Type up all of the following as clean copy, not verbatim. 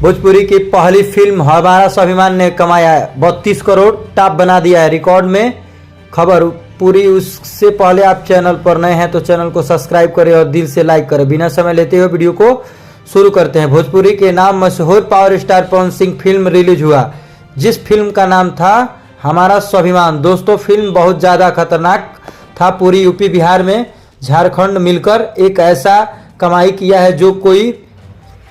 भोजपुरी की पहली फिल्म हमारा स्वाभिमान ने कमाया 32 करोड़, टॉप बना दिया है रिकॉर्ड में। खबर पूरी उससे पहले आप चैनल पर नए हैं तो चैनल को सब्सक्राइब करें और दिल से लाइक करें। बिना समय लेते हुए वीडियो को शुरू करते हैं। भोजपुरी के नाम मशहूर power star Pawan Singh film release हुआ, जिस फिल्म का नाम था हमारा स्वाभिमान। दोस्तों फिल्म बहुत ज़्यादा खतरनाक था। पूरी यूपी बिहार में झारखंड मिलकर एक ऐसा कमाई किया है जो कोई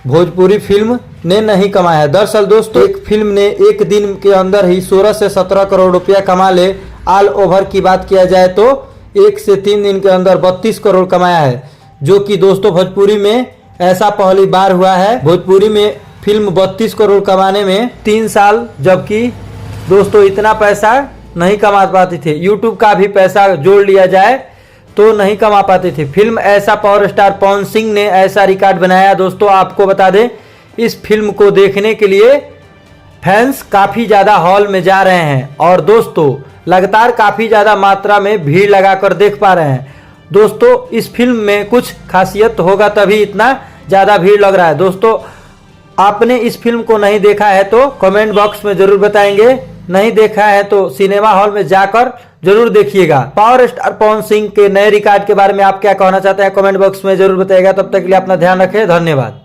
भोजपुरी फिल्म ने नहीं कमाया है। दरअसल दोस्तों एक फिल्म ने एक दिन के अंदर ही 16 से 17 करोड़ रुपया कमा ले। ऑल ओवर की बात किया जाए तो 1 से 3 दिन के अंदर 32 करोड़ कमाया है, जो कि दोस्तों भोजपुरी में ऐसा पहली बार हुआ है। भोजपुरी में फिल्म 32 करोड़ कमाने में 3 साल, जबकि दोस्तों इतना पैसा नहीं कमा पाती थी। यूट्यूब का भी पैसा जोड़ लिया जाए तो नहीं कमा पाती थी फिल्म। ऐसा पावर स्टार पवन सिंह ने ऐसा रिकॉर्ड बनाया। दोस्तों आपको बता दें, इस फिल्म को देखने के लिए फैंस काफ़ी ज़्यादा हॉल में जा रहे हैं और दोस्तों लगातार काफ़ी ज़्यादा मात्रा में भीड़ लगाकर देख पा रहे हैं। दोस्तों इस फिल्म में कुछ खासियत होगा तभी इतना ज़्यादा भीड़ लग रहा है। दोस्तों आपने इस फिल्म को नहीं देखा है तो कमेंट बॉक्स में ज़रूर बताएंगे, नहीं देखा है तो सिनेमा हॉल में जाकर जरूर देखिएगा। पावर स्टार पवन सिंह के नए रिकॉर्ड के बारे में आप क्या कहना चाहते हैं कमेंट बॉक्स में जरूर बताइएगा। तब तक के लिए अपना ध्यान रखें, धन्यवाद।